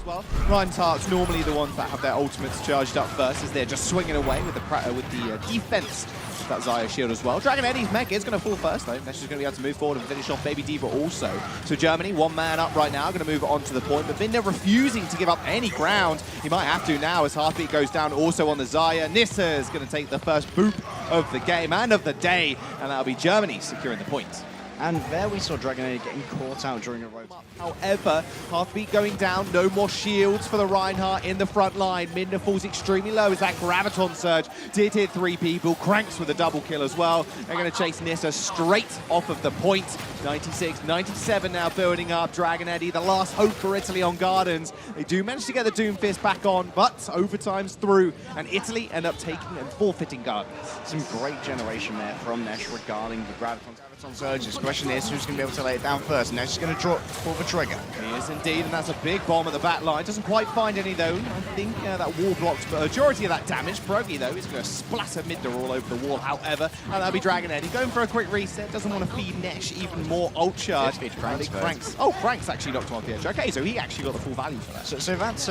as well. Reinhardt's normally the ones that have their ultimates charged up first, as they're just swinging away with the defense. That Xayah shield as well. Dragon Eddie's mech is going to fall first though. Nesh is going to be able to move forward and finish off Baby D.Va also. So Germany, one man up right now, going to move on to the point, but Midna refusing to give up any ground. He might have to now as Heartbeat goes down also on the Xayah. Nissa is going to take the first boop of the game and of the day, and that'll be Germany securing the point. And there we saw Dragon Eddie getting caught out during a rotate. However, Heartbeat going down, no more shields for the Reinhardt in the front line. Midna falls extremely low as that Graviton surge did hit 3 people. Cranks with a double kill as well. They're going to chase Nissa straight off of the point. 96, 97 now building up. Dragon Eddie, the last hope for Italy on Gardens. They do manage to get the Doomfist back on, but overtime's through, and Italy end up taking and forfeiting Gardens. Some great generation there from Nesh regarding the Graviton surges. The question is, who's going to be able to lay it down first? Nesh is going to pull the trigger. He is indeed, and that's a big bomb at the back line. Doesn't quite find any though. I think that wall blocks the majority of that damage. Progi though is going to splatter Midna all over the wall, however, and that'll be Dragon Eddie going for a quick reset. Doesn't want to feed Nesh even more ult charge. Cranks. Oh, Cranks actually knocked him off the edge. Okay, so he actually got the full value for that. So that's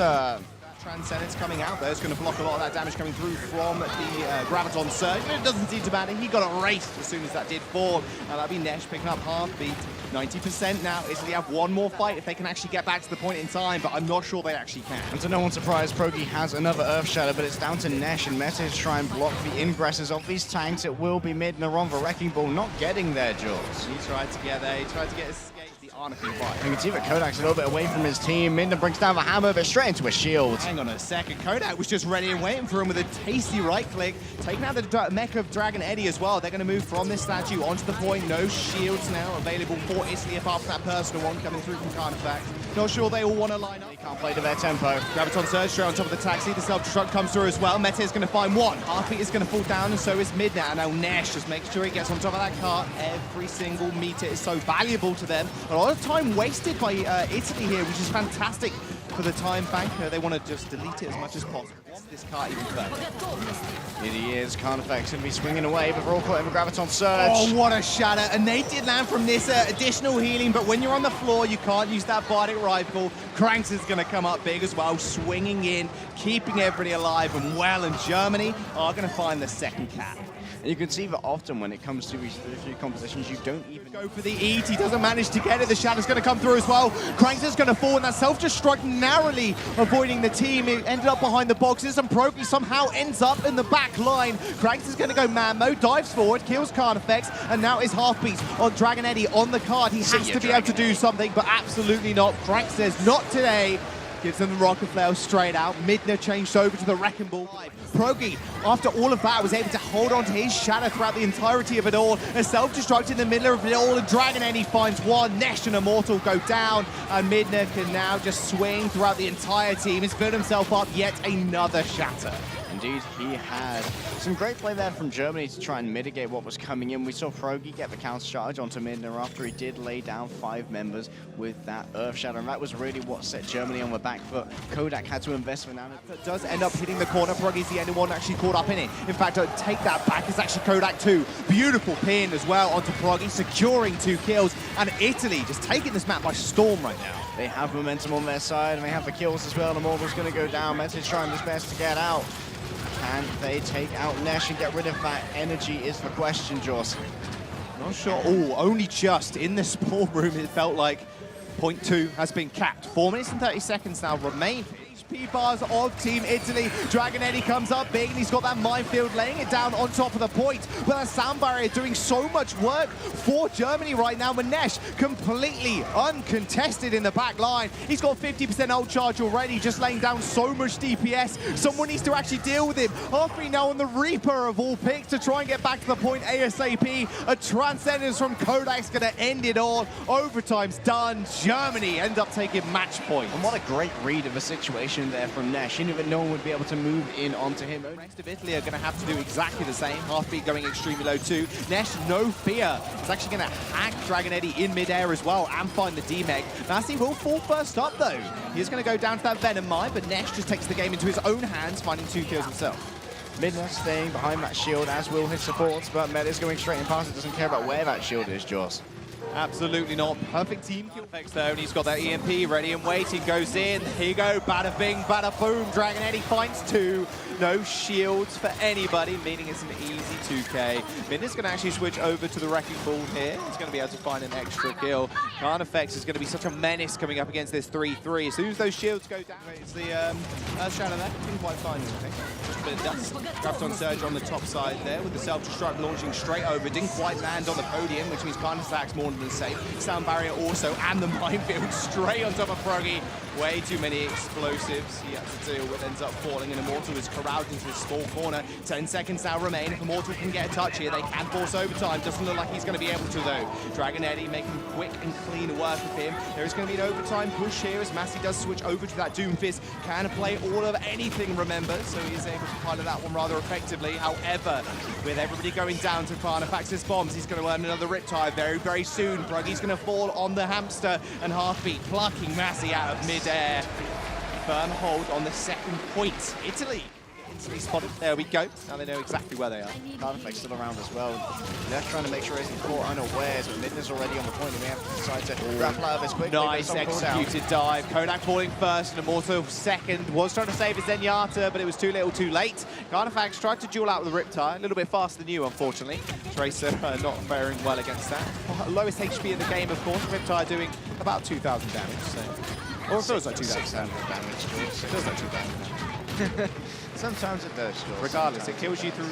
Transcendence coming out there. It's going to block a lot of that damage coming through from the Graviton surge. But it doesn't seem to matter. He got erased as soon as that did fall. And that'll be Nesh picking up Heartbeat. 90% now. Italy have one more fight if they can actually get back to the point in time, but I'm not sure they actually can. And to no one's surprise, Progi has another Earth Shadow, but it's down to Nesh and Meta to try and block the ingresses of these tanks. It will be Midna on the Wrecking Ball, not getting there, Jules. He tried to get there. He tried to get escape. The Arnifi fight. You can see that Kodak's a little bit away from his team. Midna brings down the hammer, but straight into a shield. Hang on a second. Kodak was just ready and waiting for him with a tasty right click. Taking out the mech of Dragon Eddie as well. They're going to move from this statue onto the point. No shields now available for Italy apart from that personal one coming through from Carnifax. Not sure they all want to line up. They can't play to their tempo. Graviton surge straight on top of the taxi. The self-destruct comes through as well. Meta is going to find one. Heartbeat is going to fall down, and so is Midna. And now Nesh just makes sure he gets on top of that cart. Every single meter is so valuable to them. A lot of time wasted by Italy here, which is fantastic for the time banker. They want to just delete it as much as possible. This cart even further. Here he is. Carnifex going to be swinging away, but we're all caught in the Graviton surge. Oh, what a shatter. And they did land from this additional healing, but when you're on the floor, you can't use that Bardic rifle. Cranks is going to come up big as well, swinging in, keeping everybody alive and well, and Germany are going to find the second cap. And you can see that often when it comes to these few compositions, you don't even go for the eat. He doesn't manage to get it. The Shadow's going to come through as well. Cranks is going to fall, and that self-destruct narrowly avoiding the team. It ended up behind the boxes, and Progi somehow ends up in the back line. Cranks is going to go man mode, dives forward, kills Carnifex, and now is Heartbeat on Dragon Eddie on the card. He has to be able to do something, but absolutely not. Cranks says, not today. Gives them the rocket flare straight out. Midna changed over to the Wrecking Ball. Progi, after all of that, was able to hold on to his shadow throughout the entirety of it all. A self-destruct in the middle of it all, and Dragon Eddie finds one. Nesh and Immortal go down, and Midna can now just swing throughout the entire team. He's built himself up yet another shatter. Indeed, he had some great play there from Germany to try and mitigate what was coming in. We saw Progi get the counter charge onto Midna after he did lay down 5 members with that Earth Shadow, and that was really what set Germany on the back foot. Kodak had to invest for now. It does end up hitting the corner. Progi's the only one actually caught up in it. In fact, take that back. It's actually Kodak too. Beautiful pin as well onto Progi, securing 2 kills, and Italy just taking this map by storm right now. They have momentum on their side, and they have the kills as well. The Immortal's going to go down. Meta's trying his best to get out. Can they take out Nesh and get rid of that energy is the question, Joss. Not sure. Oh, only just in the spawn room, it felt like point 2 has been capped. 4 minutes and 30 seconds now remain. HP bars of Team Italy. Dragon Eddie comes up big, and he's got that minefield laying it down on top of the point. But that sound barrier doing so much work for Germany right now. Nesh completely uncontested in the back line. He's got 50% ult charge already, just laying down so much DPS. Someone needs to actually deal with him. After now on the Reaper of all picks to try and get back to the point ASAP. A Transcendence from Kodak's going to end it all. Overtime's done. Germany end up taking match point. And what a great read of a situation there from Nesh. He knew that no one would be able to move in onto him. The rest of Italy are going to have to do exactly the same. Heartbeat going extremely low too. Nesh, no fear. It's actually going to hack Dragon Eddie in midair as well and find the D-Meg. Nasty will fall first up though. He's going to go down to that Venom Mine, but Nesh just takes the game into his own hands, finding 2 kills himself. Midna staying behind that shield, as will his supports, but Meta's going straight in past it, doesn't care about where that shield is, Jaws. Absolutely not. Perfect team kill effects though, and he's got that EMP ready and waiting. Goes in. Here you go. Bada bing, bada boom. Dragon Eddie finds 2. No shields for anybody, meaning it's an easy 2K. Minna's going to actually switch over to the Wrecking Ball here. He's going to be able to find an extra kill. Carnifex is going to be such a menace coming up against this 3-3. As soon as those shields go down, it's the Shadow there. Didn't quite find anything. Just a bit of dust. Graviton Surge on the top side there with the self-destruct launching straight over. Didn't quite land on the podium, which means Carnifex more than safe. Sound barrier also, and the minefield straight on top of Froggy. Way too many explosives he has to deal with. Ends up falling, and Immortal is corralled into a small corner. 10 seconds now remain. If Immortal can get a touch here, they can force overtime. Doesn't look like he's going to be able to, though. Dragon Eddie making quick and clean work of him. There is going to be an overtime push here as Massey does switch over to that Doomfist. Can play all of anything, remember, so he's able to pilot that one rather effectively. However, with everybody going down to Carnifex's bombs, he's going to earn another Riptide very, very soon. Bruggy's going to fall on the hamster, and Heartbeat plucking Massey out of mid-air. Firm hold on the second point. Italy instantly spotted. There we go. Now they know exactly where they are. Carnifex still around as well. They're trying to make sure he isn't caught unawares, but Midna's already on the point, and we have to decide to grapple out of this quickly. Nice executed dive. Kodak falling first, and Immortal second. Was trying to save his Zenyatta, but it was too little too late. Carnifex tried to duel out with the Riptide. A little bit faster than you, unfortunately. Tracer not faring well against that. Lowest HP in the game, of course. Riptide doing about 2,000 damage. So. Or it feels like 2,000 damage. It feels like 2,000 damage. Sometimes it does, George. Regardless, it kills you through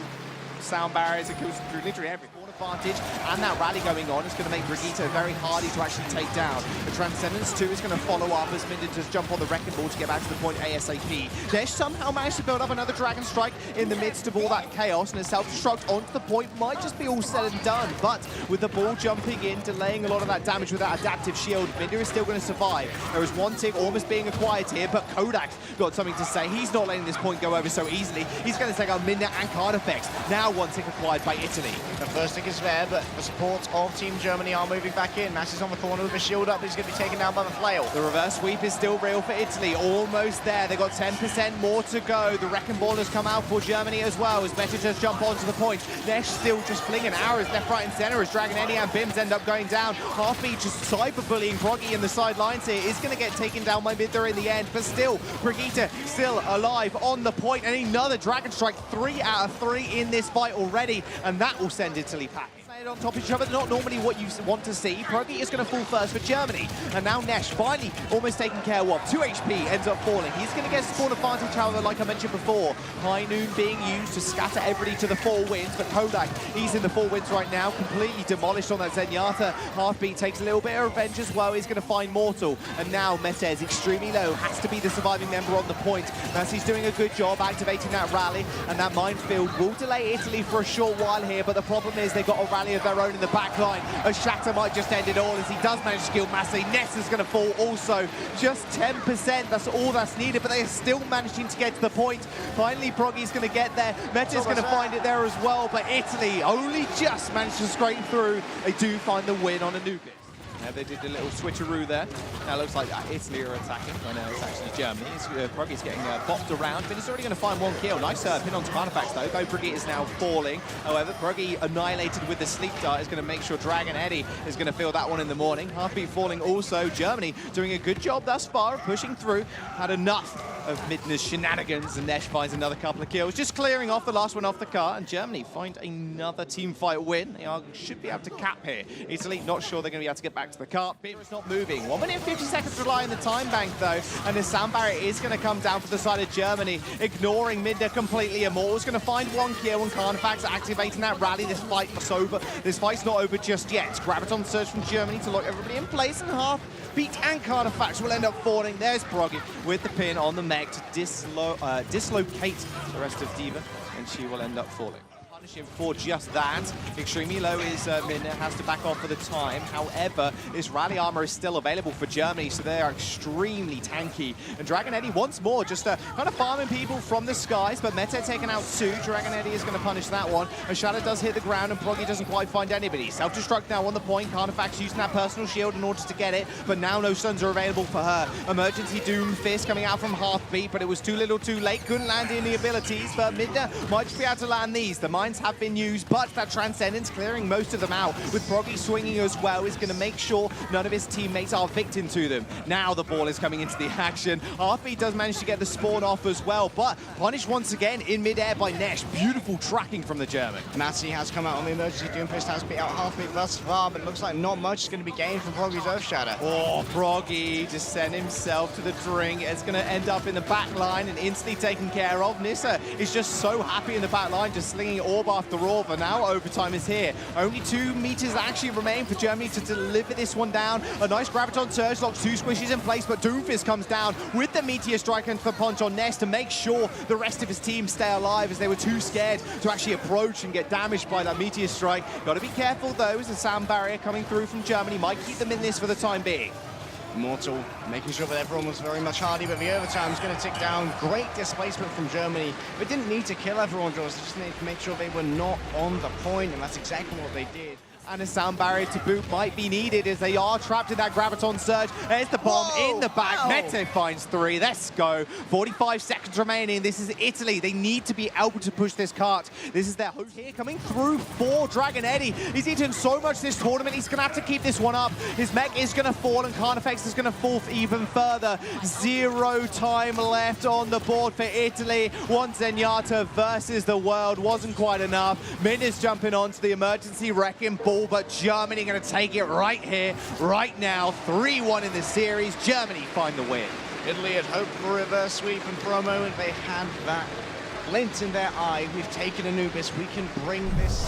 sound barriers, it kills you through literally everything. Advantage, and that rally going on is going to make Brigitte very hardy to actually take down. The Transcendence 2 is going to follow up as Minden just jump on the Wrecking Ball to get back to the point ASAP. Desh somehow managed to build up another Dragon Strike in the midst of all that chaos, and a self-destruct onto the point might just be all said and done, but with the ball jumping in, delaying a lot of that damage with that adaptive shield, Minden is still going to survive. There is one tick almost being acquired here, but Kodak's got something to say. He's not letting this point go over so easily. He's going to take out Minden and Carnifex. Now one tick acquired by Italy. The first tick is there, but the support of Team Germany are moving back in. Mass is on the corner with a shield up, but he's going to be taken down by the flail. The reverse sweep is still real for Italy, almost there. They've got 10% more to go. The Wrecking Ball has come out for Germany as well, as Meta just jump onto the point. Nesh still just flinging arrows left, right, and center as Dragon Eddie and Bims end up going down. Heartbeat just cyberbullying Broggy in the sidelines here. Is going to get taken down by Midder in the end, but still, Brigitte still alive on the point, and another Dragon Strike, 3 out of 3 in this fight already, and that will send Italy packing. On top of each other, not normally what you want to see. Progi is going to fall first for Germany, and now Nesh finally almost taken care of. 2 HP ends up falling. He's going to get spawn advantage, however, like I mentioned before. High Noon being used to scatter everybody to the 4 winds, but Kodak, he's in the 4 winds right now, completely demolished on that Zenyatta. Heartbeat takes a little bit of revenge as well. He's going to find Mortal, and now Metez extremely low, has to be the surviving member on the point. Massey's doing a good job activating that rally, and that minefield will delay Italy for a short while here, but the problem is they've got a rally of their own in the back line. A Shatter might just end it all as he does manage to kill Massey. Ness is going to fall also. Just 10%, that's all that's needed, but they are still managing to get to the point. Finally, Proggy's going to get there. Meta's going to find it there as well, but Italy only just managed to scrape through. They do find the win on Anubis. Yeah, they did a little switcheroo there. Now it looks like Italy are attacking. I know it's actually Germany. Bruggy's getting bopped around, but he's already going to find 1 kill. Nice pin on Carnifex though. Though Bruggy is now falling. However, Bruggy annihilated with the sleep dart is going to make sure Dragon Eddie is going to feel that one in the morning. Heartbeat falling also. Germany doing a good job thus far of pushing through. Had enough of Midna's shenanigans, and Nesh finds another couple of kills. Just clearing off the last one off the car, and Germany find another team fight win. They should be able to cap here. Italy, not sure they're going to be able to get back to the car. Bim's not moving. 1 minute and 50 seconds rely on the time bank though, and the sound barrier is going to come down for the side of Germany, ignoring Midna completely. Immortal's going to find 1 kill, and Carnifex activating that rally. This fight's over. This fight's not over just yet. Graviton Surge from Germany to lock everybody in place, and Heartbeat and Carnifex will end up falling. There's Broggy with the pin on the mech to dislocate the rest of Diva, and she will end up falling. Punish him for just that. Extremely low is Minna, has to back off for the time. However, this rally armor is still available for Germany, so they are extremely tanky. And Dragon Eddie once more just kind of farming people from the skies, but Meta taken out 2. Dragon Eddie is going to punish that one. A Shadow does hit the ground, and Proggy doesn't quite find anybody. Self-destruct now on the point. Carnifex using that personal shield in order to get it, but now no stuns are available for her. Emergency Doom Fist coming out from Heartbeat, but it was too little too late. Couldn't land in the abilities, but Midna might just be able to land these. The lines have been used, but that Transcendence clearing most of them out, with Proggy swinging as well, is going to make sure none of his teammates are victim to them. Now the ball is coming into the action. RP does manage to get the spawn off as well, but punished once again in midair by Nesh. Beautiful tracking from the German. Matty has come out on the emergency. Doomfist has beat out Halfbeat thus far, but it looks like not much is going to be gained from Proggy's Earthshatter. Oh, Proggy just sent himself to the drink. It's going to end up in the back line and instantly taken care of. Nissa is just so happy in the back line, just slinging orb after orb, but now overtime is here. Only 2 meters actually remain for Germany to deliver this one down. A nice Graviton Surge locks 2 squishies in place, but Doomfist comes down with the Meteor Strike and the punch on Ness to make sure the rest of his team stay alive, as they were too scared to actually approach and get damaged by that Meteor Strike. Got to be careful though, as the sound barrier coming through from Germany might keep them in this for the time being. Immortal making sure that everyone was very much hardy, but the overtime is going to tick down. Great displacement from Germany. They didn't need to kill everyone, Jaws. They just needed to make sure they were not on the point, and that's exactly what they did. And a sound barrier to boot might be needed, as they are trapped in that Graviton Surge. There's the bomb in the back. Mete finds 3. Let's go. 45 seconds remaining. This is Italy. They need to be able to push this cart. This is their host here, coming through for Dragon Eddie. He's eaten so much this tournament. He's going to have to keep this one up. His mech is going to fall, and Carnifex is going to fall even further. 0 time left on the board for Italy. One Zenyatta versus the world wasn't quite enough. Min is jumping onto the emergency wrecking ball, but Germany going to take it right here, right now. 3-1 in the series. Germany find the win. Italy had hoped for a reverse sweep, and for a moment they had that glint in their eye. We've taken Anubis. We can bring this